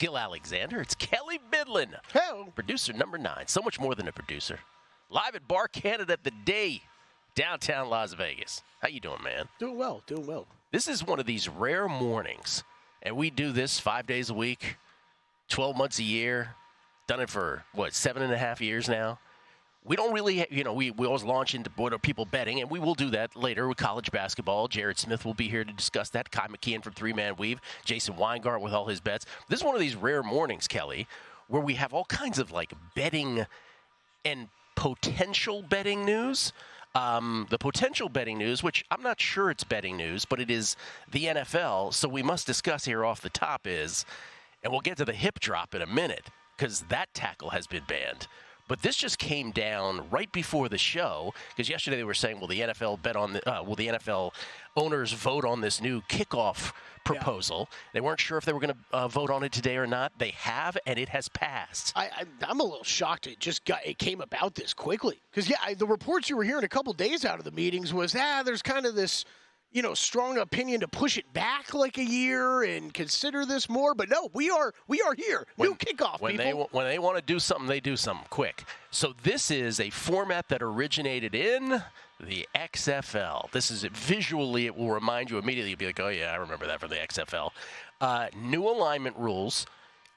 Gil Alexander. It's Kelly Bidlin. Hello. Producer number 9. So much more than a producer. Live at Bar Canada at the Day, downtown Las Vegas. How you doing, man? Doing well, doing well. This is one of these rare mornings, and we do this 5 days a week, 12 months a year. Done it for, 7.5 years now. We don't really, we always launch into what are people betting, and we will do that later with college basketball. Jared Smith will be here to discuss that. Kai McKeon from Three Man Weave. Jason Weingart with all his bets. This is one of these rare mornings, Kelly, where we have all kinds of, betting and potential betting news. The potential betting news, which I'm not sure it's betting news, but it is the NFL, so we must discuss here off the top is, and we'll get to the hip drop in a minute, because that tackle has been banned. But this just came down right before the show, because yesterday they were saying, will the NFL will the NFL owners vote on this new kickoff proposal? Yeah. They weren't sure if they were going to vote on it today or not. They have, and it has passed. I'm a little shocked it came about this quickly. Because, the reports you were hearing a couple days out of the meetings was, there's kind of this, strong opinion to push it back like a year and consider this more. But no, we are here. New kickoff, people. When they want to do something, they do something quick. So this is a format that originated in the XFL. This is visually, it will remind you immediately. You'll be like, oh, yeah, I remember that from the XFL. New alignment rules.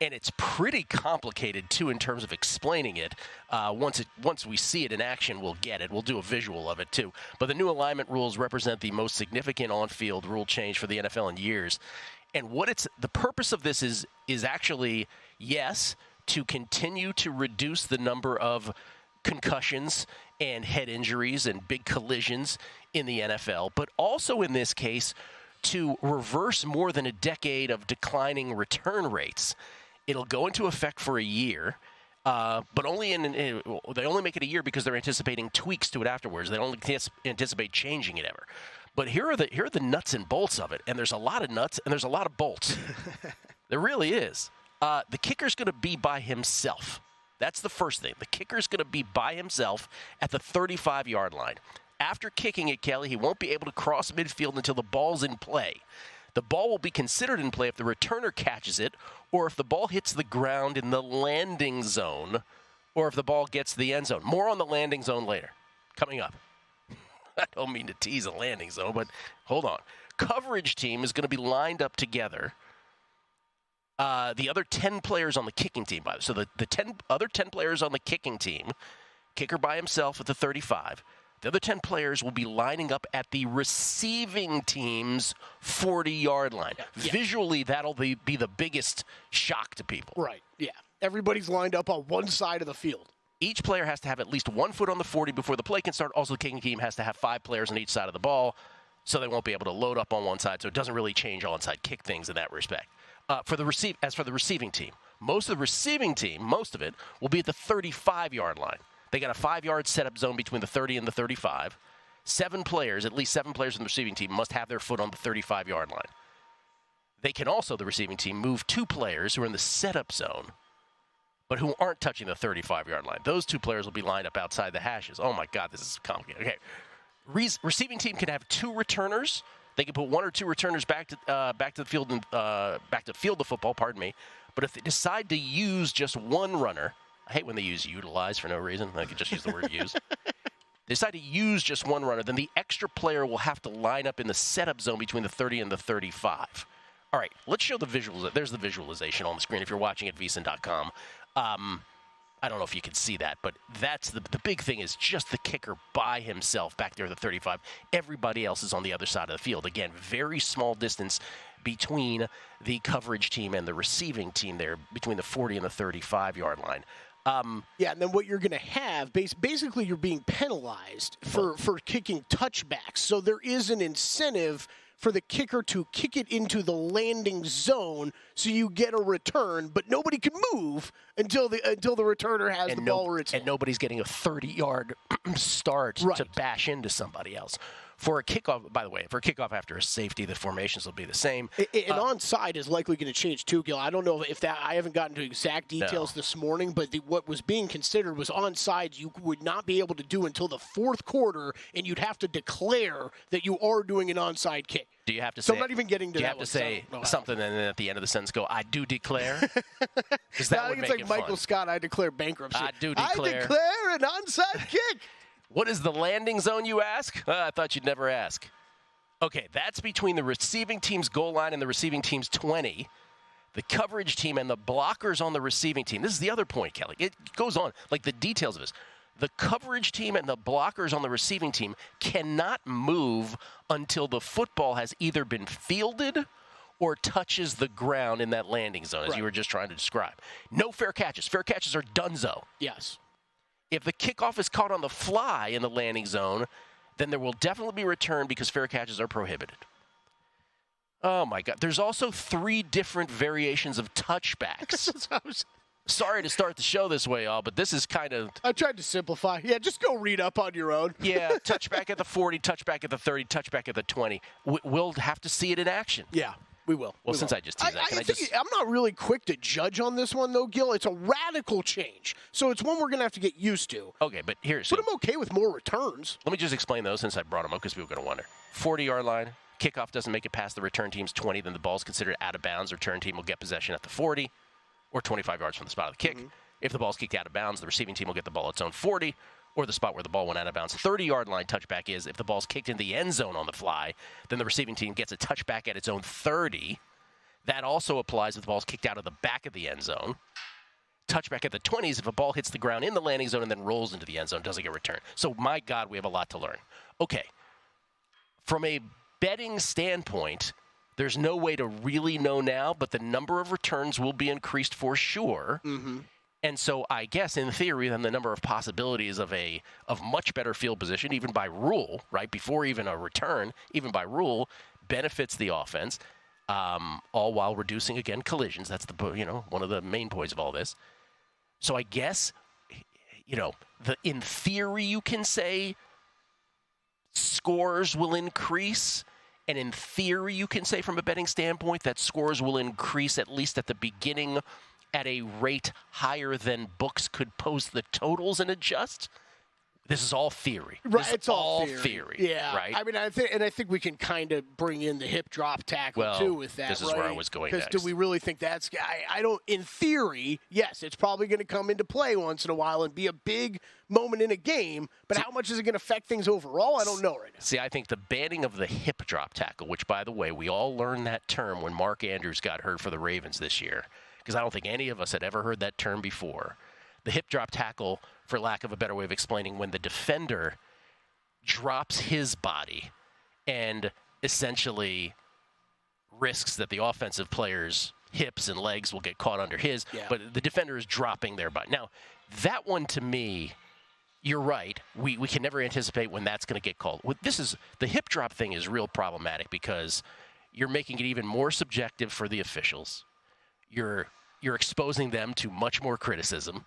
And it's pretty complicated, too, in terms of explaining it. Once we see it in action, we'll get it. We'll do a visual of it, too. But the new alignment rules represent the most significant on-field rule change for the NFL in years. And the purpose of this is actually, yes, to continue to reduce the number of concussions and head injuries and big collisions in the NFL, but also in this case to reverse more than a decade of declining return rates. It'll go into effect for a year, but only they only make it a year because they're anticipating tweaks to it afterwards. They don't anticipate changing it ever. But here are the nuts and bolts of it, and there's a lot of nuts and there's a lot of bolts. There really is. The kicker's going to be by himself. That's the first thing. The kicker's going to be by himself at the 35-yard line. After kicking it, Kelly, he won't be able to cross midfield until the ball's in play. The ball will be considered in play if the returner catches it, or if the ball hits the ground in the landing zone, or if the ball gets to the end zone. More on the landing zone later. Coming up. I don't mean to tease a landing zone, but hold on. Coverage team is going to be lined up together. The other 10 players on the kicking team, by the way. So the other 10 players on the kicking team, kicker by himself at the 35. The other 10 players will be lining up at the receiving team's 40-yard line. Yeah. Visually, that'll be the biggest shock to people. Right, yeah. Everybody's lined up on one side of the field. Each player has to have at least 1 foot on the 40 before the play can start. Also, the kicking team has to have 5 players on each side of the ball, so they won't be able to load up on one side, so it doesn't really change onside kick things in that respect. As for the receiving team, most of it, will be at the 35-yard line. They got a 5-yard setup zone between the 30 and the 35. At least 7 players in the receiving team must have their foot on the 35-yard line. They can also, the receiving team, move 2 players who are in the setup zone, but who aren't touching the 35-yard line. Those 2 players will be lined up outside the hashes. Oh, my God, this is complicated. Okay. Receiving team can have 2 returners. They can put 1 or 2 returners back to the field and back to field the football. Pardon me. But if they decide to use just 1 runner, I hate when they use utilize for no reason. I could just use the word use. They decide to use just 1 runner, then the extra player will have to line up in the setup zone between the 30 and the 35. All right, let's show the visuals. There's the visualization on the screen if you're watching at VSiN.com. I don't know if you can see that, but that's the big thing is just the kicker by himself back there at the 35. Everybody else is on the other side of the field. Again, very small distance between the coverage team and the receiving team there, between the 40 and the 35-yard line. And then what you're going to have, basically you're being penalized for kicking touchbacks. So there is an incentive for the kicker to kick it into the landing zone so you get a return, but nobody can move until the returner has the ball where it's and nobody's getting a 30-yard start to bash into somebody else. For a kickoff, by the way, for a kickoff after a safety, the formations will be the same. An onside is likely going to change too, Gil. I don't know if that. I haven't gotten to exact details this morning, but what was being considered was onsides you would not be able to do until the fourth quarter, and you'd have to declare that you are doing an onside kick. Do you have to so say? I'm not even getting to that. Do you have to say something, and then at the end of the sentence go, "I do declare"? Because that would it's make like it Michael fun. Scott. I declare bankruptcy. I do declare. I declare an onside kick. What is the landing zone, you ask? I thought you'd never ask. Okay, that's between the receiving team's goal line and the receiving team's 20. The coverage team and the blockers on the receiving team. This is the other point, Kelly. It goes on, like the details of this. The coverage team and the blockers on the receiving team cannot move until the football has either been fielded or touches the ground in that landing zone, as you were just trying to describe. No fair catches. Fair catches are donezo. Yes. If the kickoff is caught on the fly in the landing zone, then there will definitely be return because fair catches are prohibited. Oh, my God. There's also 3 different variations of touchbacks. Sorry to start the show this way, y'all, but this is kind of... I tried to simplify. Yeah, just go read up on your own. Yeah, touchback at the 40, touchback at the 30, touchback at the 20. We'll have to see it in action. Yeah, we will. Well, since I just teased that, I'm not really quick to judge on this one, though, Gil. It's a radical change, so it's one we're going to have to get used to. Okay, but here's... But I'm okay with more returns. Let me just explain those since I brought them up because people are going to wonder. 40-yard line, kickoff doesn't make it past the return team's 20, then the ball's considered out of bounds. Return team will get possession at the 40 or 25 yards from the spot of the kick. Mm-hmm. If the ball's kicked out of bounds, the receiving team will get the ball at its own 40 or the spot where the ball went out of bounds. 30-yard line touchback is if the ball's kicked into the end zone on the fly, then the receiving team gets a touchback at its own 30. That also applies if the ball's kicked out of the back of the end zone. Touchback at the 20s if a ball hits the ground in the landing zone and then rolls into the end zone, doesn't get returned. So, my God, we have a lot to learn. Okay. From a betting standpoint, there's no way to really know now, but the number of returns will be increased for sure. Mm-hmm. And so I guess in theory, then the number of possibilities of much better field position, even by rule, right, before even a return, even by rule, benefits the offense, all while reducing, again, collisions. That's one of the main points of all this. So I guess, in theory you can say scores will increase. And in theory, you can say from a betting standpoint that scores will increase at least at the beginning at a rate higher than books could post the totals and adjust. This is all theory. Right, it's all theory. Yeah. Right? I mean, I think we can kind of bring in the hip drop tackle, too, with that, this is where I was going next. Because do we really think that's – I don't – in theory, yes, it's probably going to come into play once in a while and be a big moment in a game, but how much is it going to affect things overall? I don't know right now. See, I think the banning of the hip drop tackle, which, by the way, we all learned that term when Mark Andrews got hurt for the Ravens this year, because I don't think any of us had ever heard that term before. The hip drop tackle, for lack of a better way of explaining, when the defender drops his body and essentially risks that the offensive player's hips and legs will get caught under his, but the defender is dropping their body. Now, that one to me, you're right. We can never anticipate when that's going to get called. The hip drop thing is real problematic because you're making it even more subjective for the officials. You're exposing them to much more criticism.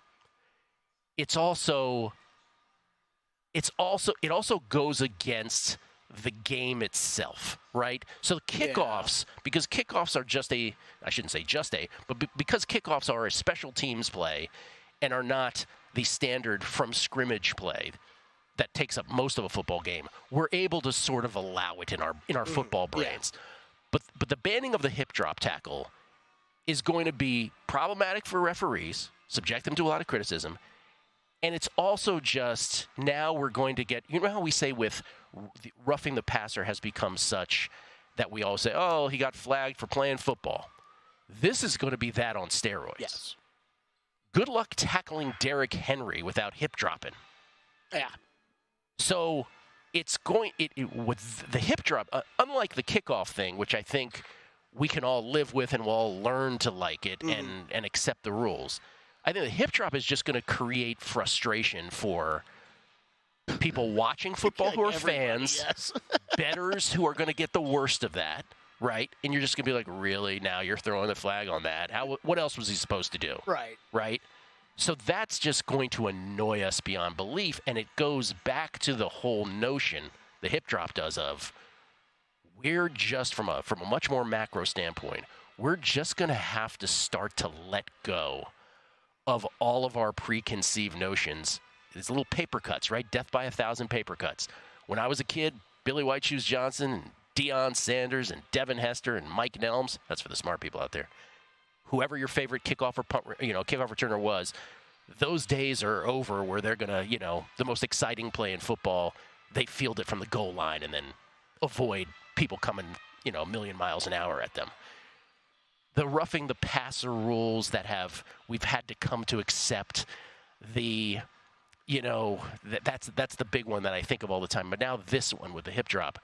It also goes against the game itself, right? So kickoffs, because kickoffs are because kickoffs are a special teams play and are not the standard from scrimmage play that takes up most of a football game, we're able to sort of allow it in our football brains. Yeah. But the banning of the hip drop tackle is going to be problematic for referees, subject them to a lot of criticism. And it's also just now we're going to get, how we say with roughing the passer has become such that we all say, oh, he got flagged for playing football. This is going to be that on steroids. Yes. Good luck tackling Derrick Henry without hip dropping. Yeah. So it's going, with the hip drop, unlike the kickoff thing, which I think we can all live with and we'll all learn to like it and accept the rules. I think the hip drop is just going to create frustration for people watching football who are fans, bettors who are going to get the worst of that, right? And you're just going to be like, really? Now you're throwing the flag on that? What else was he supposed to do? Right? So that's just going to annoy us beyond belief, and it goes back to the whole notion, the hip drop does of, we're just from a much more macro standpoint, we're just going to have to start to let go of all of our preconceived notions. It's little paper cuts, right? Death by 1,000 paper cuts. When I was a kid, Billy White Shoes Johnson and Deion Sanders and Devin Hester and Mike Nelms, that's for the smart people out there, whoever your favorite kickoff or kickoff returner was, those days are over where they're going to, the most exciting play in football, they field it from the goal line and then avoid people coming, a million miles an hour at them. The roughing the passer rules that we've had to come to accept, that's the big one that I think of all the time. But now this one with the hip drop,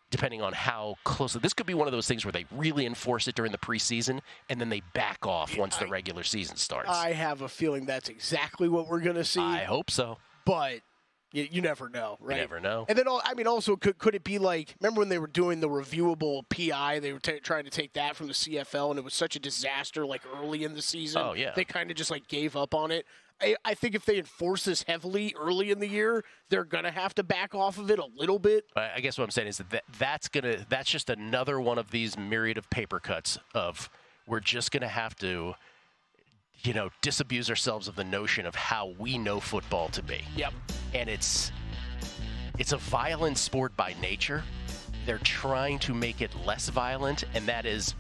depending on how closely, this could be one of those things where they really enforce it during the preseason and then they back off once the regular season starts. I have a feeling that's exactly what we're going to see. I hope so. But you never know, right? You never know. And then, also, could it be like, remember when they were doing the reviewable PI? They were trying to take that from the CFL, and it was such a disaster, like, early in the season. Oh, yeah. They kind of just, gave up on it. I think if they enforce this heavily early in the year, they're going to have to back off of it a little bit. I guess what I'm saying is that's just another one of these myriad of paper cuts of we're just going to have to, disabuse ourselves of the notion of how we know football to be. Yep. And it's a violent sport by nature. They're trying to make it less violent, and that is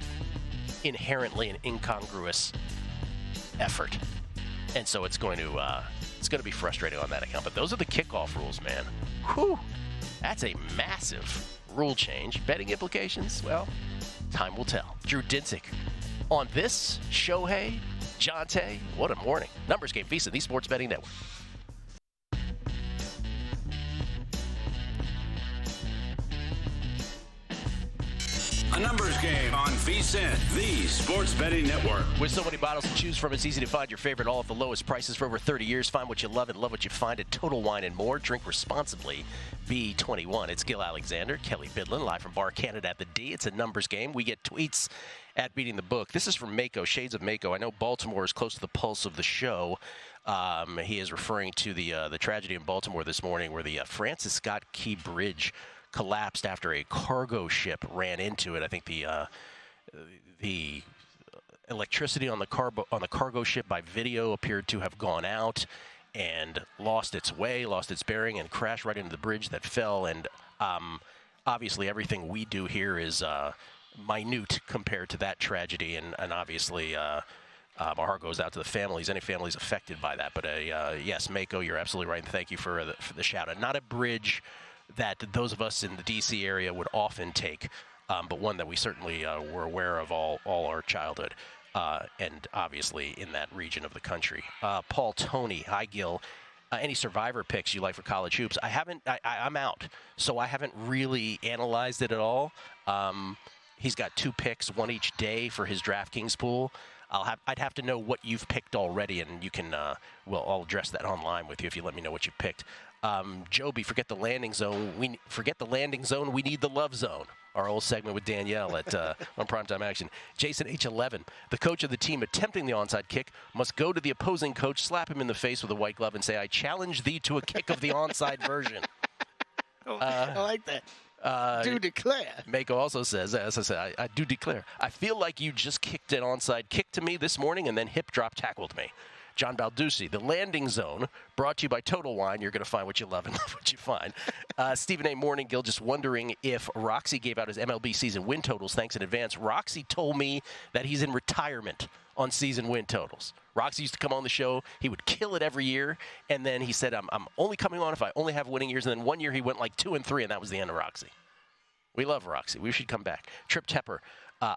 inherently an incongruous effort. And so it's going to be frustrating on that account. But those are the kickoff rules, man. Whew. That's a massive rule change. Betting implications? Well, time will tell. Drew Dinsick on this Shohei, Jonte. What a morning. Numbers Game, VSiN, the Sports Betting Network. A numbers game on VSiN, the Sports Betting Network. With so many bottles to choose from, it's easy to find your favorite all at the lowest prices for over 30 years. Find what you love and love what you find at Total Wine & More. Drink responsibly. Be 21. It's Gil Alexander, Kelly Bidlin, live from Bar Canada at the D. It's a numbers game. We get tweets at Beating the Book. This is from Mako, Shades of Mako. I know Baltimore is close to the pulse of the show. He is referring to the tragedy in Baltimore this morning where the Francis Scott Key Bridge collapsed after a cargo ship ran into it. I think the electricity on the cargo ship by video appeared to have gone out and lost its way, lost its bearing, and crashed right into the bridge that fell. And obviously everything we do here is minute compared to that tragedy. And obviously our heart goes out to the families, any families affected by that. But yes, Mako, you're absolutely right. And thank you for the shout out. Not a bridge that those of us in the D.C. area would often take, but one that we certainly were aware of all our childhood, and obviously in that region of the country. Paul Toney, hi Gil. Any survivor picks you like for college hoops? I'm out, so I haven't really analyzed it at all. He's got 2 picks, one each day for his DraftKings pool. I'd have to know what you've picked already, and you can. I'll address that online with you if you let me know what you picked. Joby, forget the landing zone. We need the love zone. Our old segment with Danielle at on Primetime Action. Jason H11, the coach of the team attempting the onside kick must go to the opposing coach, slap him in the face with a white glove, and say, "I challenge thee to a kick of the onside version." I like that. Do declare. Mako also says, as I said, I do declare. I feel like you just kicked an onside kick to me this morning and then hip drop tackled me. John Balducci, the landing zone, brought to you by Total Wine. You're going to find what you love and love what you find. Stephen A. Morningill just wondering if Roxy gave out his MLB season win totals. Thanks in advance. Roxy told me that he's in retirement on season win totals. Roxy used to come on the show. He would kill it every year. And then he said, I'm only coming on if I only have winning years. And then one year he went like 2-3, and that was the end of Roxy. We love Roxy. We should come back. Trip Tepper.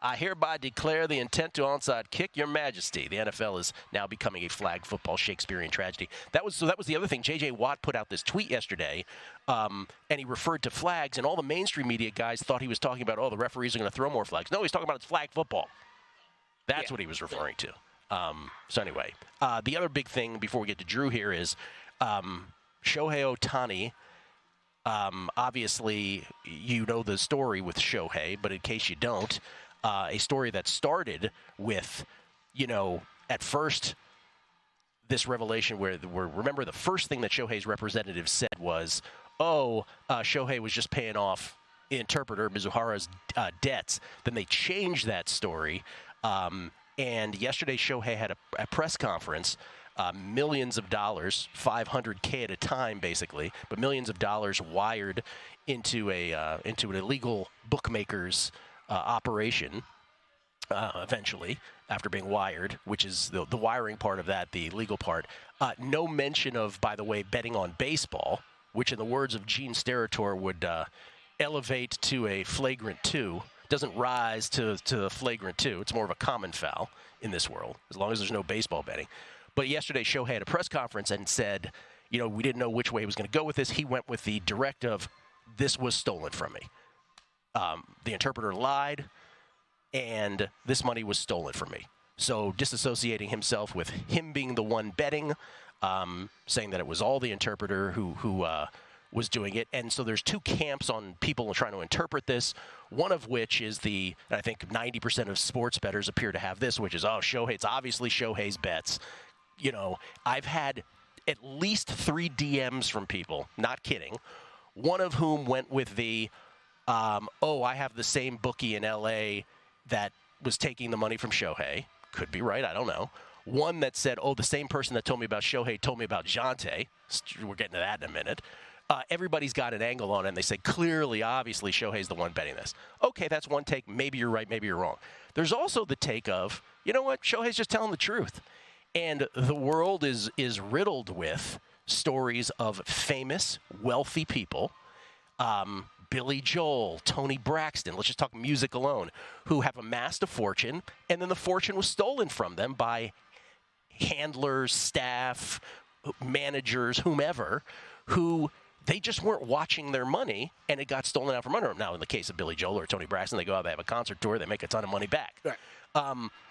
I hereby declare the intent to onside kick, Your Majesty. The NFL is now becoming a flag football Shakespearean tragedy. That was the other thing. J.J. Watt put out this tweet yesterday, and he referred to flags, and all the mainstream media guys thought he was talking about, the referees are going to throw more flags. No, he's talking about it's flag football. That's what he was referring to. So anyway, the other big thing before we get to Drew here is Shohei Ohtani. Obviously, you know the story with Shohei, but in case you don't, a story that started with, at first, this revelation where remember the first thing that Shohei's representative said was, Shohei was just paying off interpreter Mizuhara's debts. Then they changed that story. And yesterday, Shohei had a press conference, millions of dollars, $500K at a time, basically, but millions of dollars wired into an illegal bookmaker's operation. Eventually, after being wired, which is the wiring part of that, the legal part. No mention of, by the way, betting on baseball, which in the words of Gene Steratore would elevate to a flagrant 2. Doesn't rise to a flagrant 2. It's more of a common foul in this world, as long as there's no baseball betting. But yesterday, Shohei had a press conference and said, we didn't know which way he was going to go with this. He went with the direct of, this was stolen from me. The interpreter lied, and this money was stolen from me. So disassociating himself with him being the one betting, saying that it was all the interpreter who was doing it. And so there's two camps on people trying to interpret this, one of which is I think 90% of sports bettors appear to have this, which is, Shohei, it's obviously Shohei's bets. I've had at least 3 DMs from people, not kidding, one of whom went with the, I have the same bookie in L.A. that was taking the money from Shohei. Could be right, I don't know. One that said, the same person that told me about Shohei told me about Jonte. We're getting to that in a minute. Everybody's got an angle on it, and they say, clearly, obviously, Shohei's the one betting this. Okay, that's one take. Maybe you're right, maybe you're wrong. There's also the take of, you know what, Shohei's just telling the truth. And the world is riddled with stories of famous, wealthy people, Billy Joel, Tony Braxton, let's just talk music alone, who have amassed a fortune, and then the fortune was stolen from them by handlers, staff, managers, whomever, who they just weren't watching their money, and it got stolen out from under them. Now, in the case of Billy Joel or Tony Braxton, they go out, they have a concert tour, they make a ton of money back. Right.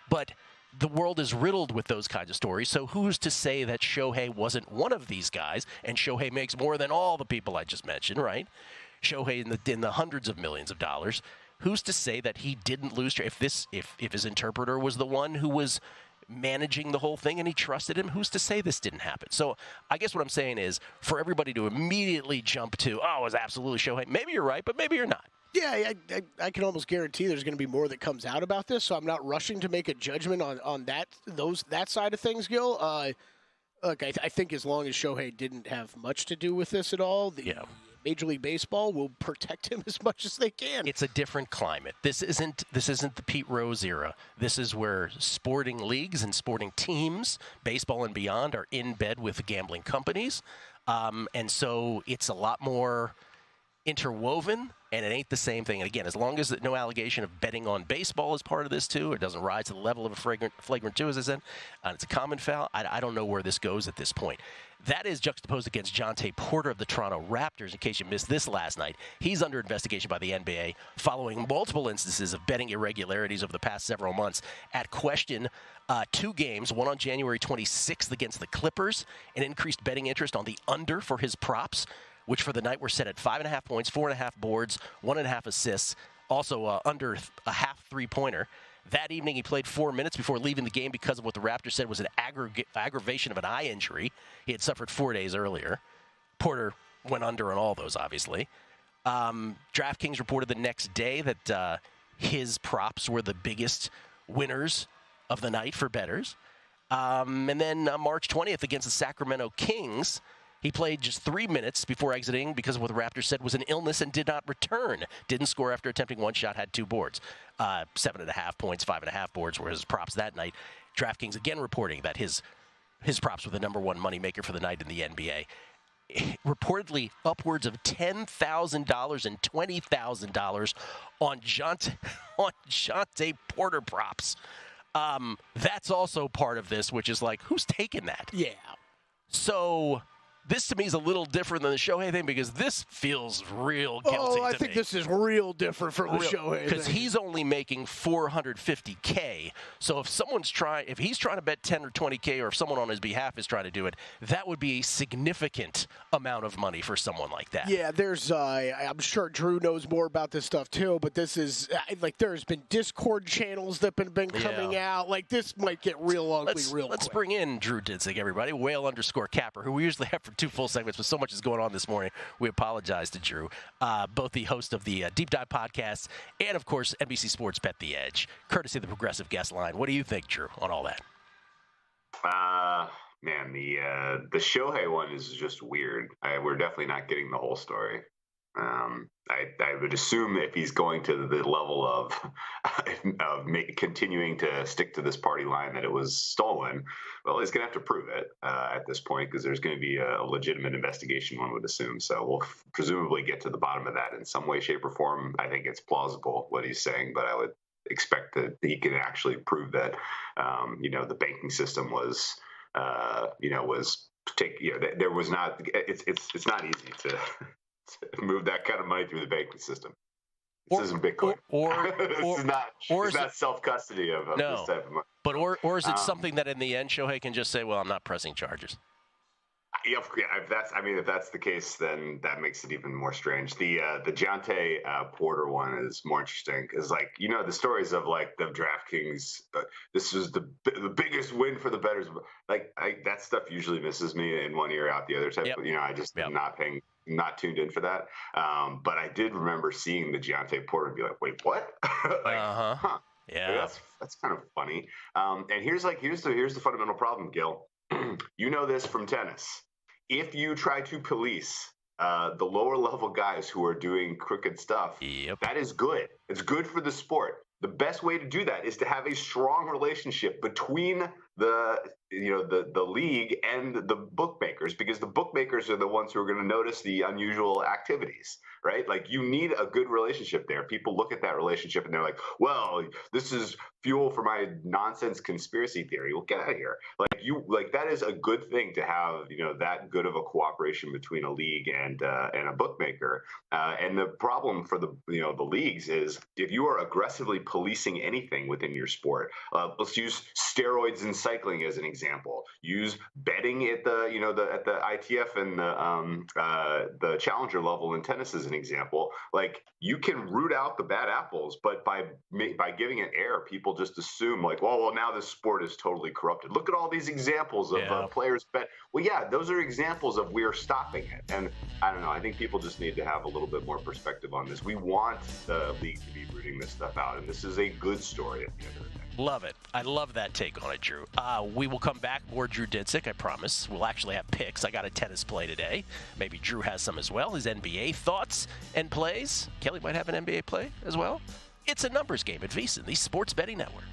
But the world is riddled with those kinds of stories, so who's to say that Shohei wasn't one of these guys, and Shohei makes more than all the people I just mentioned, right? Shohei in the hundreds of millions of dollars. Who's to say that he didn't lose? If his interpreter was the one who was managing the whole thing and he trusted him, who's to say this didn't happen? So I guess what I'm saying is, for everybody to immediately jump to, it was absolutely Shohei. Maybe you're right, but maybe you're not. Yeah, I can almost guarantee there's going to be more that comes out about this, so I'm not rushing to make a judgment on that side of things, Gil. Look, I think as long as Shohei didn't have much to do with this at all, Major League Baseball will protect him as much as they can. It's a different climate. This isn't the Pete Rose era. This is where sporting leagues and sporting teams, baseball and beyond, are in bed with gambling companies. And so it's a lot more interwoven, and it ain't the same thing. And again, as long as no allegation of betting on baseball is part of this too, it doesn't rise to the level of a flagrant 2, as I said, it's a common foul, I don't know where this goes at this point. That is juxtaposed against Jonte Porter of the Toronto Raptors, in case you missed this last night. He's under investigation by the NBA following multiple instances of betting irregularities over the past several months. At question, 2 games, one on January 26th against the Clippers, and increased betting interest on the under for his props, which for the night were set at 5.5 points, 4.5 boards, 1.5 assists, also under a half three-pointer. That evening, he played 4 minutes before leaving the game because of what the Raptors said was an aggravation of an eye injury he had suffered 4 days earlier. Porter went under on all those, obviously. DraftKings reported the next day that his props were the biggest winners of the night for bettors. And then March 20th against the Sacramento Kings, he played just 3 minutes before exiting because of what the Raptors said was an illness and did not return. Didn't score after attempting one shot, had 2 boards. 7.5 points, 5.5 boards were his props that night. DraftKings again reporting that his props were the number one moneymaker for the night in the NBA. Reportedly upwards of $10,000 and $20,000 on Jonte Porter props. That's also part of this, which is like, who's taking that? Yeah. So this to me is a little different than the Shohei thing because this feels real guilty to me. I think this is real different from the Shohei thing. Because he's only making $450K. So if he's trying to bet 10 or 20K, or if someone on his behalf is trying to do it, that would be a significant amount of money for someone like that. Yeah, there's I'm sure Drew knows more about this stuff too, but this is there's been Discord channels that have been coming out. Like, this might get real ugly real quick. Let's bring in Drew Ditzig, everybody. Whale_capper, who we usually have for 2 full segments, but so much is going on this morning. We apologize to Drew, both the host of the Deep Dive podcast and, of course, NBC Sports Bet the Edge, courtesy of the Progressive Guest Line. What do you think, Drew, on all that? Man, the Shohei one is just weird. We're definitely not getting the whole story. I would assume if he's going to the level of continuing to stick to this party line that it was stolen, well, he's going to have to prove it at this point, because there's going to be a legitimate investigation, one would assume. So we'll presumably get to the bottom of that in some way, shape, or form. I think it's plausible what he's saying, but I would expect that he can actually prove that, the banking system was there was not. It's not easy to move that kind of money through the banking system. This isn't Bitcoin. This is not self-custody of this type of money. But or is it something that in the end Shohei can just say, well, I'm not pressing charges? Yeah, if that's the case, then that makes it even more strange. The Dejounte Porter one is more interesting because, the stories of the DraftKings. This was the biggest win for the bettors. That stuff usually misses me in one ear out the other type. Yep. I just am not tuned in for that. But I did remember seeing the Dejounte Porter and be like, wait, what? Huh? Yeah, that's kind of funny. And here's the fundamental problem, Gil. You know this from tennis. If you try to police the lower level guys who are doing crooked stuff, that is good. It's good for the sport. The best way to do that is to have a strong relationship between the league and the bookmakers, because the bookmakers are the ones who are going to notice the unusual activities, right? You need a good relationship there. People look at that relationship and they're like, well, this is fuel for my nonsense conspiracy theory. Well, get out of here. That is a good thing to have, that good of a cooperation between a league and a bookmaker. And the problem for the leagues is if you are aggressively policing anything within your sport, let's use steroids and cycling as an example. Use betting at the at the ITF and the challenger level in tennis as an example. You can root out the bad apples, but by giving it air, people just assume well, now this sport is totally corrupted. Look at all these examples of players bet. Well, yeah, those are examples of we're stopping it. And I don't know. I think people just need to have a little bit more perspective on this. We want the league to be rooting this stuff out, and this is a good story at the end of the day. Love it. I love that take on it, Drew. We will come back. More Drew Dinsick, I promise. We'll actually have picks. I got a tennis play today. Maybe Drew has some as well. His NBA thoughts and plays. Kelly might have an NBA play as well. It's a numbers game at VSiN, the Sports Betting Network.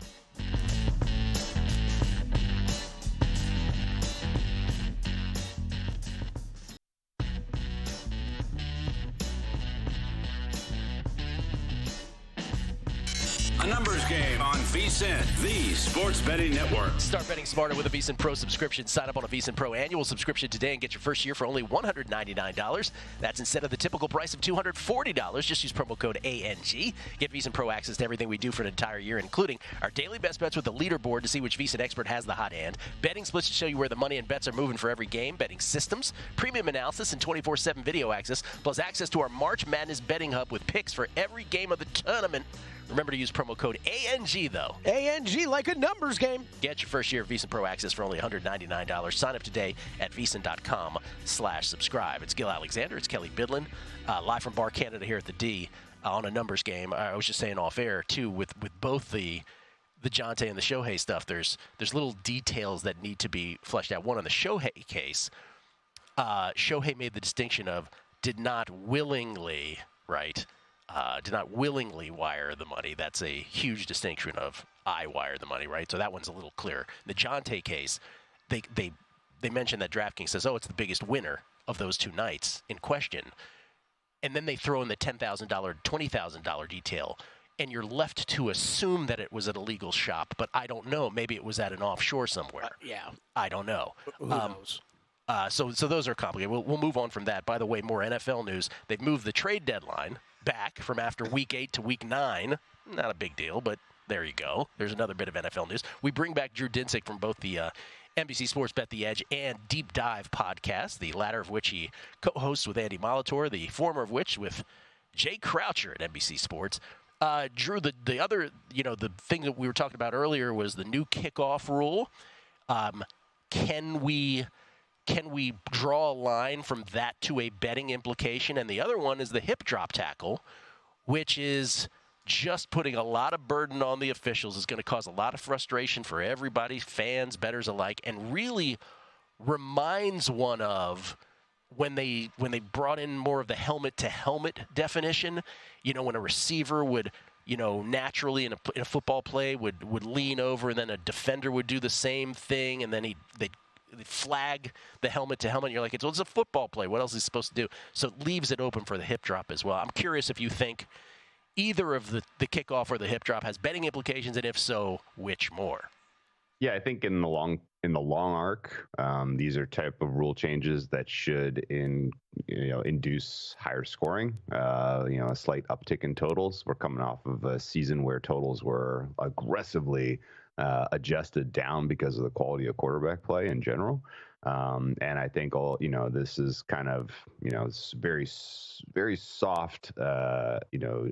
A numbers game on VSiN, the Sports Betting Network. Start betting smarter with a VSiN Pro subscription. Sign up on a VSiN Pro annual subscription today and get your first year for only $199. That's instead of the typical price of $240. Just use promo code ANG. Get VSiN Pro access to everything we do for an entire year, including our daily best bets with the leaderboard to see which VSiN expert has the hot hand, betting splits to show you where the money and bets are moving for every game, betting systems, premium analysis, and 24/7 video access, plus access to our March Madness betting hub with picks for every game of the tournament. Remember to use promo code ANG, though. ANG, like a numbers game. Get your first year of VSiN Pro access for only $199. Sign up today at VSiN.com/subscribe. It's Gil Alexander. It's Kelly Bidlin. Live from Bar Canada here at the D on a numbers game. I was just saying off air, too, with both the Dejounte and the Shohei stuff, there's little details that need to be fleshed out. One, on the Shohei case, Shohei made the distinction of did not willingly wire the money. That's a huge distinction of I wire the money, right? So that one's a little clearer. The Dejounte case, they mentioned that DraftKings says, it's the biggest winner of those two nights in question. And then they throw in the $10,000, $20,000 detail, and you're left to assume that it was at a legal shop, but I don't know. Maybe it was at an offshore somewhere. I don't know. Who knows? So those are complicated. We'll move on from that. By the way, more NFL news. They've moved the trade deadline back from after Week 8 to Week 9. Not a big deal, but there you go. There's another bit of NFL news. We bring back Drew Dinsick from both the NBC Sports Bet the Edge and Deep Dive podcast, the latter of which he co-hosts with Andy Molitor, the former of which with Jay Croucher at NBC Sports. Drew, the other, the thing that we were talking about earlier was the new kickoff rule. Can we can we draw a line from that to a betting implication? And the other one is the hip drop tackle, which is just putting a lot of burden on the officials. It's going to cause a lot of frustration for everybody, fans, bettors alike, and really reminds one of when they brought in more of the helmet-to-helmet definition. You know, when a receiver would, you know, naturally in a football play would lean over, and then a defender would do the same thing, and then they'd flag the helmet-to-helmet. And you're like, it's a football play. What else is he supposed to do? So it leaves it open for the hip drop as well. I'm curious if you think either of the kickoff or the hip drop has betting implications, and if so, which more? Yeah, I think in the long arc, these are type of rule changes that should induce higher scoring. A slight uptick in totals. We're coming off of a season where totals were aggressively adjusted down because of the quality of quarterback play in general. And I think this is kind of, it's very, very soft,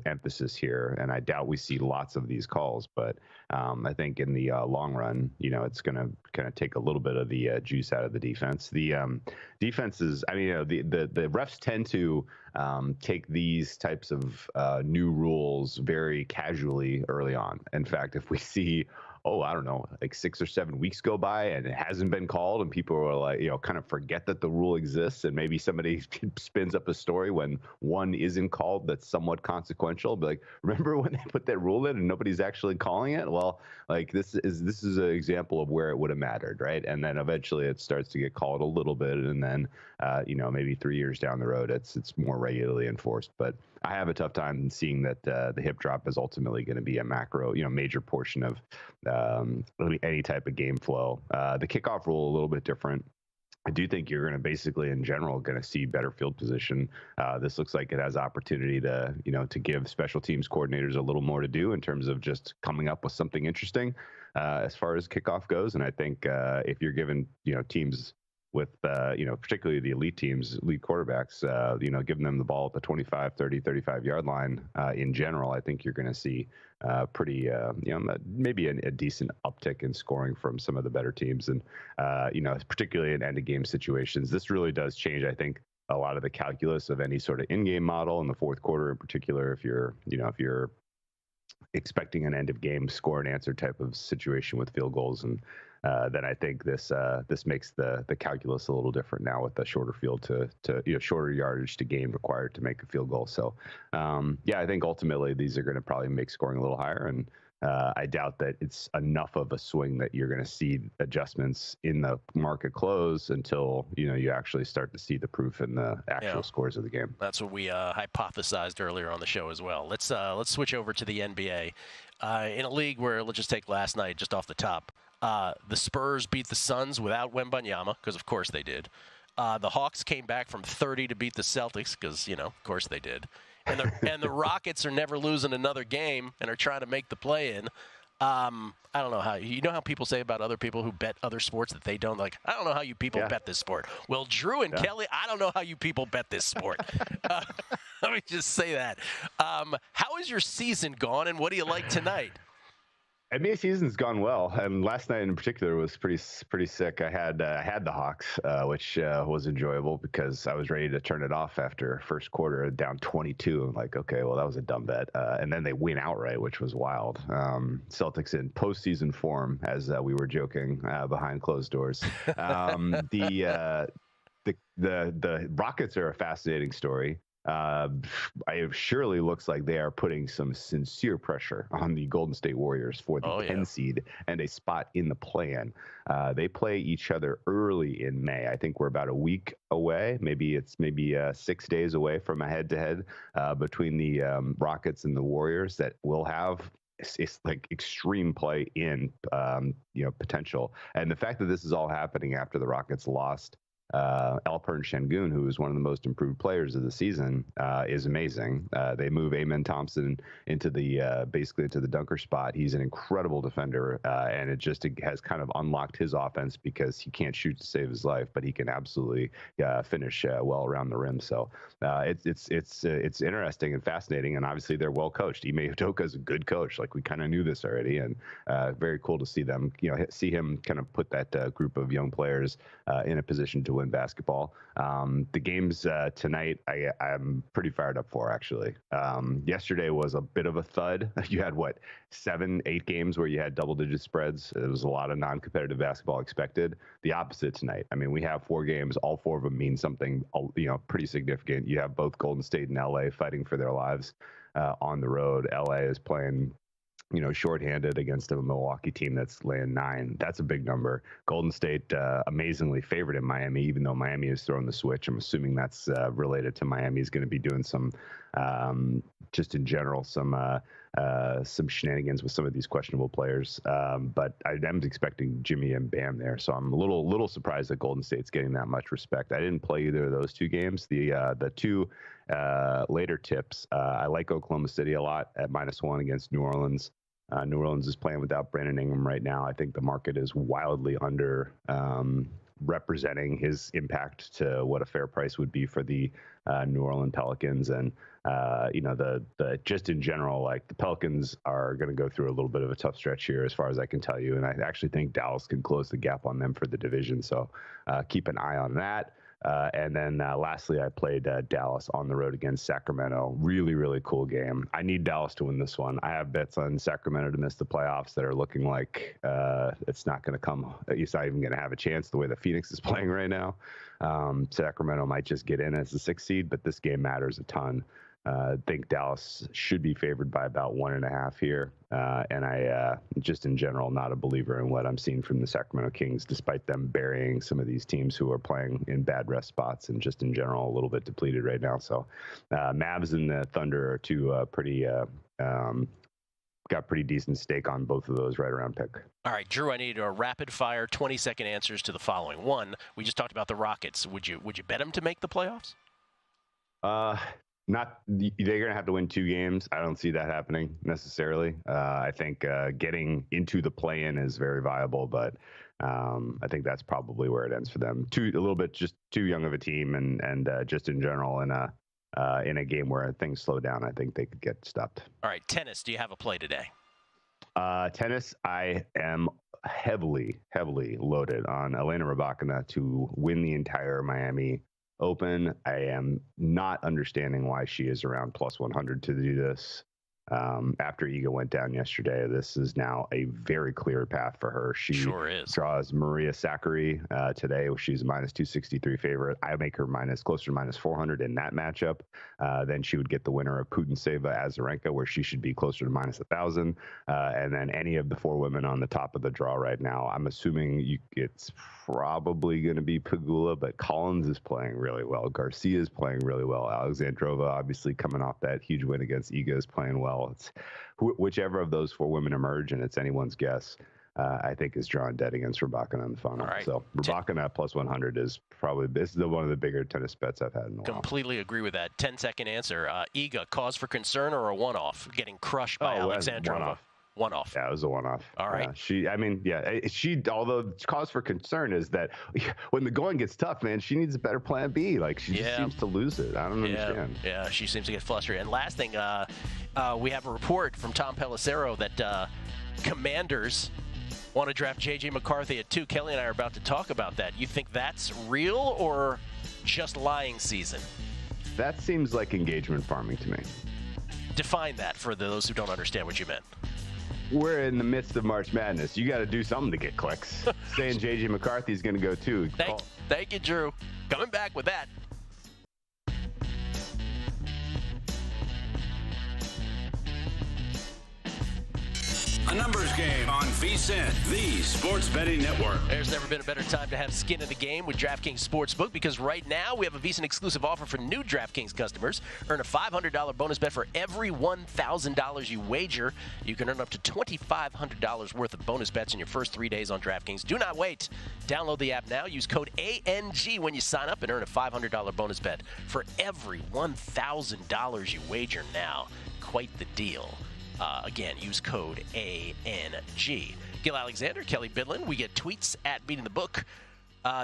emphasis here. And I doubt we see lots of these calls, but I think in the long run, it's going to kind of take a little bit of the juice out of the defense. The defense is, the refs tend to take these types of new rules very casually early on. In fact, if we see I don't know, like 6 or 7 weeks go by and it hasn't been called, and people are like, kind of forget that the rule exists, and maybe somebody spins up a story when one isn't called that's somewhat consequential. Be like, remember when they put that rule in and nobody's actually calling it? Well, like this is an example of where it would have mattered, right? And then eventually it starts to get called a little bit, and then maybe 3 years down the road it's more regularly enforced. But I have a tough time seeing that the hip drop is ultimately going to be a major portion of any type of game flow. The kickoff rule a little bit different. I do think you're going to basically, in general, going to see better field position. This looks like it has opportunity to give special teams coordinators a little more to do in terms of just coming up with something interesting as far as kickoff goes. And I think if you're given teams with particularly the elite teams, elite quarterbacks, giving them the ball at the 25, 30, 35 yard line in general, I think you're going to see pretty, maybe a decent uptick in scoring from some of the better teams. And, particularly in end of game situations, this really does change, I think, a lot of the calculus of any sort of in-game model in the fourth quarter in particular. If you're expecting an end of game score and answer type of situation with field goals, and then I think this makes the calculus a little different now with the shorter field to shorter yardage to gain required to make a field goal. So I think ultimately these are going to probably make scoring a little higher, and I doubt that it's enough of a swing that you're going to see adjustments in the market close until you actually start to see the proof in the actual scores of the game. That's what we hypothesized earlier on the show as well. Let's switch over to the NBA. In a league where, let's just take last night just off the top, the Spurs beat the Suns without Wembanyama, because of course they did. The Hawks came back from 30 to beat the Celtics, because of course they did. And the Rockets are never losing another game and are trying to make the play-in. I don't know how people say about other people who bet other sports that they don't like. I don't know how you people bet this sport. Well, Drew and Kelly, I don't know how you people bet this sport. Let me just say that. How has your season gone, and what do you like tonight? NBA season's gone well, and last night in particular was pretty sick. I had the Hawks, which was enjoyable because I was ready to turn it off after first quarter, down 22. I'm like, okay, well that was a dumb bet, and then they win outright, which was wild. Celtics in postseason form, as we were joking behind closed doors. The Rockets are a fascinating story. It surely looks like they are putting some sincere pressure on the Golden State Warriors for the 10 seed and a spot in the play-in. They play each other early in May. I think we're about a week away. Maybe 6 days away from a head-to-head between the Rockets and the Warriors that will have it's like extreme play in potential. And the fact that this is all happening after the Rockets lost Alperen Şengün, who is one of the most improved players of the season, is amazing. They move Amen Thompson into the basically into the dunker spot. He's an incredible defender, and it has kind of unlocked his offense because he can't shoot to save his life, but he can absolutely finish well around the rim. So it's interesting and fascinating, and obviously they're well coached. Ime Udoka is a good coach. Like, we kind of knew this already, and very cool to see them, see him kind of put that group of young players in a position to win win basketball. The games tonight, I'm pretty fired up for, actually. Yesterday was a bit of a thud. You had, 7, 8 games where you had double-digit spreads. There was a lot of non-competitive basketball expected. The opposite tonight. I mean, we have 4 games. All 4 of them mean something, pretty significant. You have both Golden State and LA fighting for their lives on the road. LA is playing shorthanded against a Milwaukee team that's laying 9. That's a big number. Golden State amazingly favored in Miami, even though Miami has thrown the switch. I'm assuming that's related to Miami is going to be doing some, just in general, some shenanigans with some of these questionable players. But I am expecting Jimmy and Bam there, so I'm a little surprised that Golden State's getting that much respect. I didn't play either of those 2 games. The 2 later tips, I like Oklahoma City a lot at -1 against New Orleans. New Orleans is playing without Brandon Ingram right now. I think the market is wildly under representing his impact to what a fair price would be for the New Orleans Pelicans. And, the just in general, like the Pelicans are going to go through a little bit of a tough stretch here as far as I can tell you. And I actually think Dallas can close the gap on them for the division. So keep an eye on that. And then lastly, I played Dallas on the road against Sacramento. Really, really cool game. I need Dallas to win this one. I have bets on Sacramento to miss the playoffs that are looking like it's not going to come. It's not even going to have a chance the way that Phoenix is playing right now. Sacramento might just get in as the 6th seed, but this game matters a ton. I think Dallas should be favored by about 1.5 here. And I, just in general, not a believer in what I'm seeing from the Sacramento Kings, despite them burying some of these teams who are playing in bad rest spots and just in general a little bit depleted right now. So Mavs and the Thunder are 2 pretty got pretty decent stake on both of those right around pick. All right, Drew, I need a rapid-fire 20-second answers to the following. 1, we just talked about the Rockets. Would you bet them to make the playoffs? They're going to have to win 2 games. I don't see that happening necessarily. I think getting into the play-in is very viable, but I think that's probably where it ends for them. A little bit just too young of a team, and just in general in a game where things slow down, I think they could get stopped. All right, tennis. Do you have a play today? Tennis, I am heavily loaded on Elena Rybakina to win the entire Miami Open. I am not understanding why she is around +100 to do this. After Iga went down yesterday, this is now a very clear path for her. She sure is. Draws Maria Sakkari today. She's a -263 favorite. I make her closer to -400 in that matchup. Then she would get the winner of Putintseva Azarenka, where she should be closer to -1,000. And then any of the 4 women on the top of the draw right now. I'm assuming it's probably going to be Pegula, but Collins is playing really well. Garcia is playing really well. Alexandrova, obviously coming off that huge win against Iga, is playing well. It's whichever of those 4 women emerge, and it's anyone's guess. I think is drawn dead against Rybakina in the final. Right. So Rybakina at +100 is probably one of the bigger tennis bets I've had in a while. Completely agree with that. 10-second answer. Iga, cause for concern or a one-off? Getting crushed by Alexandrova. One-off. Yeah, it was a one-off. All right. Although cause for concern is that when the going gets tough, man, she needs a better plan B. Like, she just seems to lose it. I don't understand. Yeah, she seems to get flustered. And last thing, we have a report from Tom Pelissero that Commanders want to draft J.J. McCarthy at 2. Kelly and I are about to talk about that. You think that's real or just lying season? That seems like engagement farming to me. Define that for those who don't understand what you meant. We're in the midst of March Madness. You got to do something to get clicks. Saying J.J. McCarthy's going to go too. Thank you, Drew. Coming back with that. A numbers game on VSiN, the sports betting network. There's never been a better time to have skin in the game with DraftKings Sportsbook, because right now we have a VSiN exclusive offer for new DraftKings customers. Earn a $500 bonus bet for every $1,000 you wager. You can earn up to $2,500 worth of bonus bets in your first 3 days on DraftKings. Do not wait. Download the app now. Use code ANG when you sign up and earn a $500 bonus bet for every $1,000 you wager now. Quite the deal. Again, use code ANG. Gil Alexander, Kelly Bidlin. We get tweets at Beating the Book.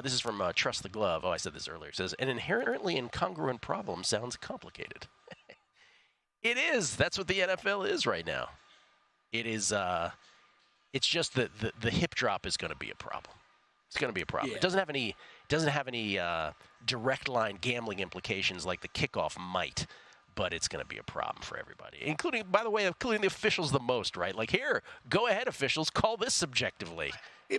This is from Trust the Glove. Oh, I said this earlier. It says, an inherently incongruent problem sounds complicated. It is. That's what the NFL is right now. It is. It's just that the hip drop is going to be a problem. It's going to be a problem. Yeah. It doesn't have any direct line gambling implications like the kickoff might, but it's going to be a problem for everybody, including, by the way, including the officials the most, right? Like, here, go ahead, officials, call this subjectively.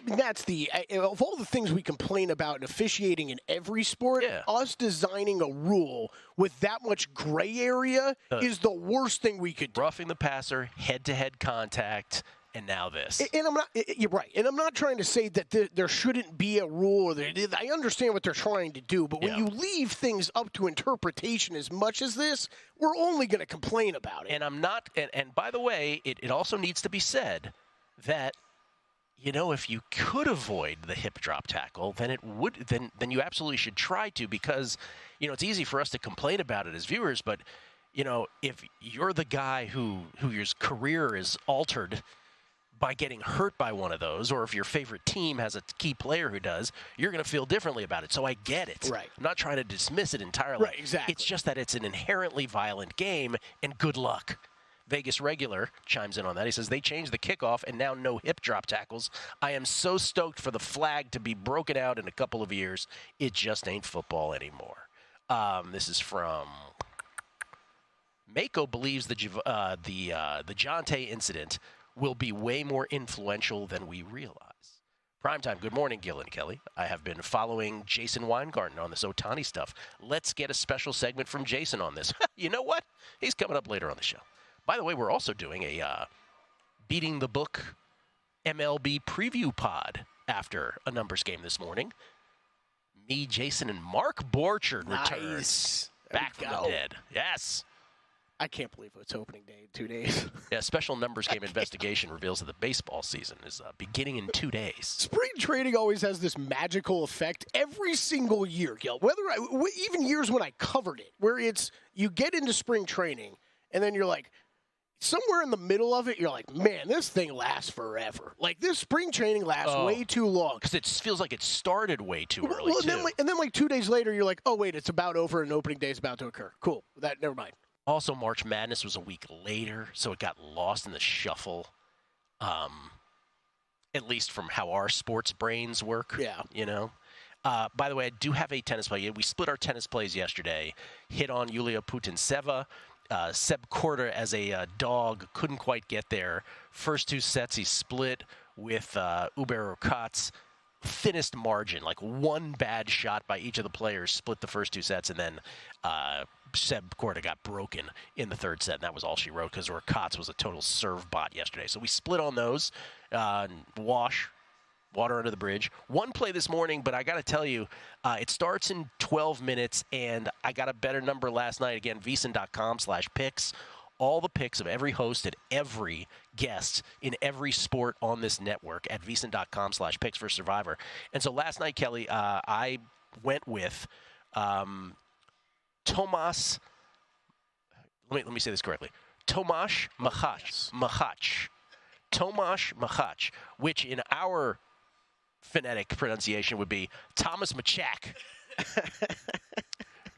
That's of all the things we complain about in officiating in every sport, us designing a rule with that much gray area is the worst thing we could do. Roughing the passer, head-to-head contact, and now this. And I'm not. You're right. And I'm not trying to say that there shouldn't be a rule. I understand what they're trying to do, but when you leave things up to interpretation as much as this, we're only going to complain about it. And I'm not. And by the way, it also needs to be said that, you know, if you could avoid the hip drop tackle, then then you absolutely should try to, because, you know, it's easy for us to complain about it as viewers, but, you know, if you're the guy whose career is altered by getting hurt by one of those, or if your favorite team has a key player who does, you're going to feel differently about it. So I get it. Right. I'm not trying to dismiss it entirely. Right, exactly. It's just that it's an inherently violent game, and good luck. Vegas Regular chimes in on that. He says, they changed the kickoff and now no hip drop tackles. I am so stoked for the flag to be broken out in a couple of years. It just ain't football anymore. This is from Mako. Believes the Jonte incident will be way more influential than we realize. Primetime, good morning, Gil and Kelly. I have been following Jason Weingarten on this Ohtani stuff. Let's get a special segment from Jason on this. You know what? He's coming up later on the show. By the way, we're also doing a Beating the Book MLB preview pod after a numbers game this morning. Me, Jason, and Mark Borchard return back from the dead. Yes. I can't believe it's opening day in 2 days. Yeah, special numbers game investigation reveals that the baseball season is beginning in 2 days. Spring training always has this magical effect every single year, Gil. Even years when I covered it, where it's you get into spring training and then you're like, somewhere in the middle of it, you're like, man, this thing lasts forever. Like, this spring training lasts way too long. Because it feels like it started way too early, too. And then 2 days later, you're like, oh, wait, it's about over and opening day is about to occur. Cool. Never mind. Also, March Madness was a week later, so it got lost in the shuffle, at least from how our sports brains work. Yeah. You know? By the way, I do have a tennis play. We split our tennis plays yesterday. Hit on Yulia Putintseva. Seb Korda as a dog couldn't quite get there. First two sets he split with Uber Urkacz. Thinnest margin, like one bad shot by each of the players split the first two sets, and then Seb Korda got broken in the third set, and that was all she wrote because Urkacz was a total serve bot yesterday. So we split on those. Water under the bridge. One play this morning, but I got to tell you, it starts in 12 minutes, and I got a better number last night. Again, VSiN.com/picks. All the picks of every host and every guest in every sport on this network at VSiN.com/picks for Survivor. And so last night, Kelly, I went with Tomas. Let me say this correctly. Tomas Machach. Tomas Machach, which in our phonetic pronunciation would be Thomas Machak.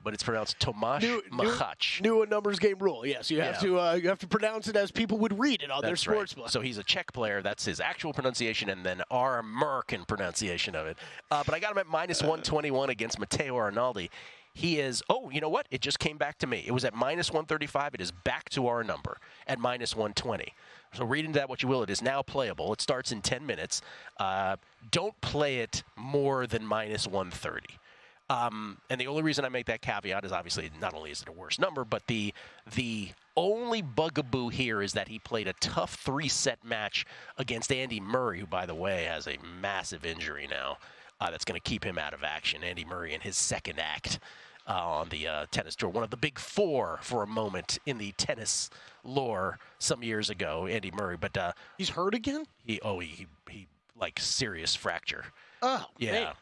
But it's pronounced Tomas Machach. New numbers game rule. Yes, you have to pronounce it as people would read it on their sports book. So he's a Czech player. That's his actual pronunciation, and then our American pronunciation of it. But I got him at -121 against Matteo Arnaldi. He is, you know what? It just came back to me. It was at -135. It is back to our number at -120. So read into that what you will. It is now playable. It starts in 10 minutes. Don't play it more than -130. And the only reason I make that caveat is obviously not only is it a worse number, but the only bugaboo here is that he played a tough 3-set match against Andy Murray, who, by the way, has a massive injury now that's going to keep him out of action. Andy Murray in his second act on the tennis tour. One of the big four for a moment in the tennis lore some years ago, Andy Murray. But he's hurt again? He like serious fracture. Oh, yeah.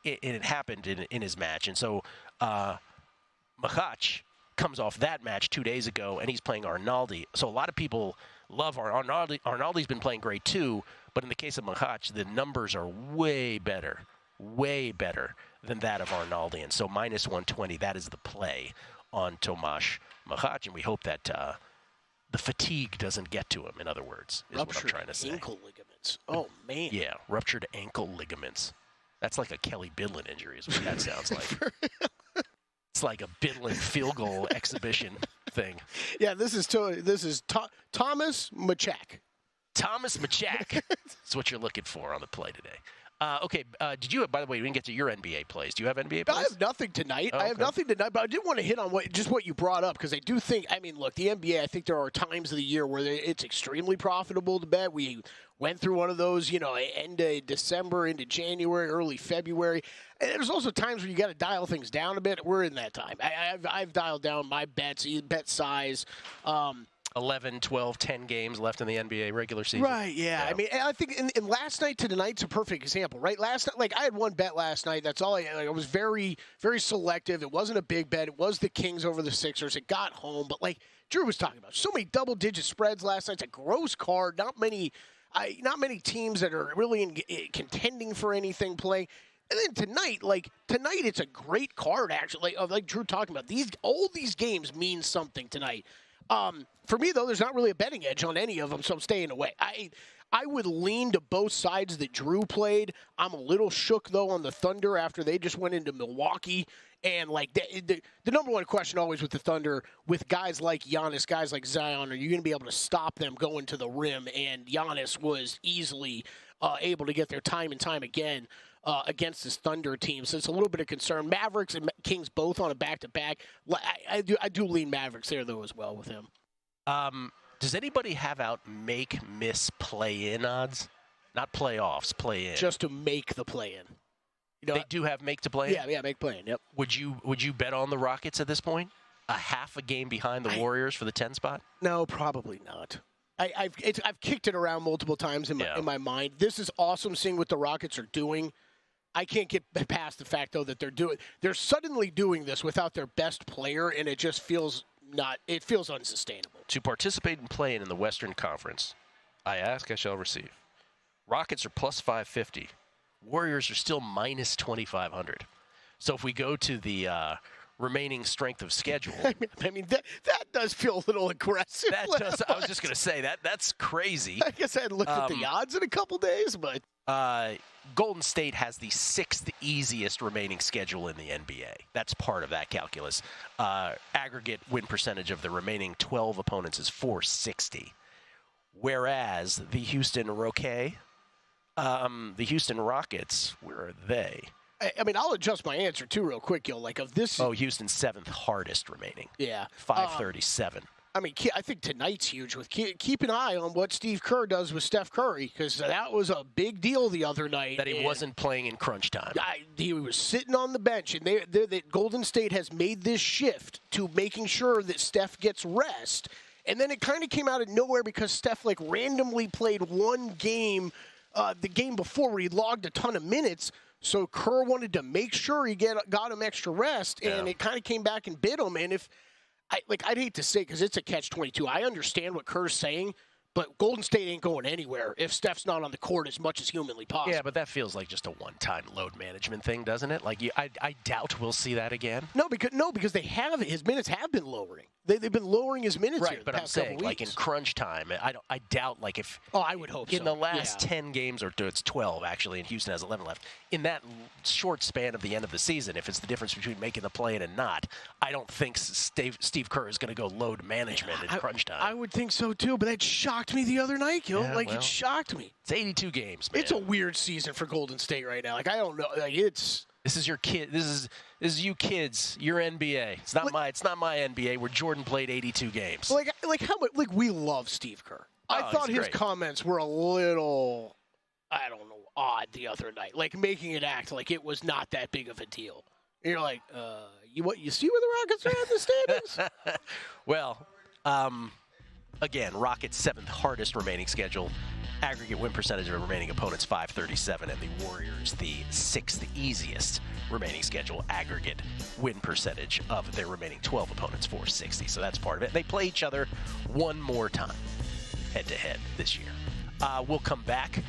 It happened in his match. And so Machach comes off that match 2 days ago, and he's playing Arnaldi. So a lot of people love Arnaldi. Arnaldi's been playing great too, but in the case of Machach, the numbers are way better than that of Arnaldi. And so -120, that is the play on Tomas Machach, and we hope that the fatigue doesn't get to him, in other words, is what I'm trying to say. Ruptured ankle ligaments. Oh, man. Yeah, ruptured ankle ligaments. That's like a Kelly Bidlin injury is what that sounds like. It's like a Bidlin field goal exhibition thing. Yeah, this is Thomas Machak. Thomas Machak. That's what you're looking for on the play today. Okay, did you, by the way, we didn't get to your NBA plays. Do you have NBA plays? I have nothing tonight. Oh, I have nothing tonight, but I did want to hit on what you brought up, because I do think, look, the NBA, I think there are times of the year where it's extremely profitable to bet. We went through one of those, end of December into January, early February. And there's also times where you got to dial things down a bit. We're in that time. I've dialed down my bet size. 11, 12, 10 games left in the NBA regular season. Right, yeah. I think in last night to tonight's a perfect example, right? Last night, I had one bet last night. That's all I was very, very selective. It wasn't a big bet. It was the Kings over the Sixers. It got home. But like Drew was talking about, so many double-digit spreads last night. It's a gross card. Not many teams that are really contending for anything playing. And then tonight it's a great card, actually. Like Drew talking about, all these games mean something tonight. For me, though, there's not really a betting edge on any of them, so I'm staying away. I would lean to both sides that Drew played. I'm a little shook, though, on the Thunder after they just went into Milwaukee. And, the number one question always with the Thunder, with guys like Giannis, guys like Zion, are you going to be able to stop them going to the rim? And Giannis was easily able to get there time and time again against this Thunder team. So it's a little bit of concern. Mavericks and Kings both on a back-to-back. I do lean Mavericks there, though, as well with him. Does anybody have out miss play-in odds? Not playoffs, play-in. Just to make the play-in. They do have make to play-in? Yeah, make play-in, yep. Would you bet on the Rockets at this point? A half a game behind the Warriors for the 10 spot? No, probably not. I've kicked it around multiple times in my mind. This is awesome seeing what the Rockets are doing. I can't get past the fact, though, that they're suddenly doing this without their best player, and it just feels unsustainable. To participate in play-in the Western Conference, I ask, I shall receive. Rockets are plus 550. Warriors are still minus 2,500. So if we go to the remaining strength of schedule. That does feel a little aggressive. That does. I was just going to say that's crazy. I guess I hadn't looked at the odds in a couple days, but Golden State has the 6th easiest remaining schedule in the NBA. That's part of that calculus. Aggregate win percentage of the remaining 12 opponents is .460, whereas the Houston Rockets, where are they? I'll adjust my answer, too, real quick, Gil. Houston's 7th hardest remaining. Yeah. 537. I think tonight's huge. Keep an eye on what Steve Kerr does with Steph Curry, because that was a big deal the other night. That he wasn't playing in crunch time. He was sitting on the bench, and Golden State has made this shift to making sure that Steph gets rest. And then it kind of came out of nowhere because Steph randomly played one game, the game before where he logged a ton of minutes. So Kerr wanted to make sure he got him extra rest, and it kind of came back and bit him. And I'd hate to say, because it's a catch-22. I understand what Kerr's saying, but Golden State ain't going anywhere if Steph's not on the court as much as humanly possible. Yeah, but that feels like just a one-time load management thing, doesn't it? I doubt we'll see that again. No, because his minutes have been lowering. They've been lowering his minutes here the past couple weeks. Like in crunch time, I doubt if. Oh, I would hope in the last 10 games, or it's 12 actually, and Houston has 11 left. In that short span of the end of the season, if it's the difference between making the play-in and not, I don't think Steve Kerr is going to go load management in crunch time. I would think so too, but that shocked me the other night, Gil. It shocked me. It's 82 games, man. It's a weird season for Golden State right now. I don't know. This is your kid. This is you kids. Your NBA. It's not my NBA where Jordan played 82 games. How much? We love Steve Kerr. I thought his comments were a little, odd the other night. Making it act like it was not that big of a deal. And you're like, you see where the Rockets are in the standings? Well, again, Rockets' 7th hardest remaining schedule. Aggregate win percentage of remaining opponents, 537, and the Warriors, the 6th easiest remaining schedule. Aggregate win percentage of their remaining 12 opponents, 460. So that's part of it. They play each other one more time, head-to-head this year. We'll come back.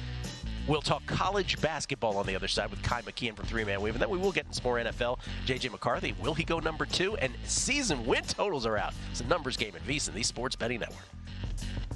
We'll talk college basketball on the other side with Kai McKeon from 3-Man Weave, and then we will get into some more NFL. J.J. McCarthy, will he go number 2? And season win totals are out. It's a numbers game at VSiN, the Sports Betting Network.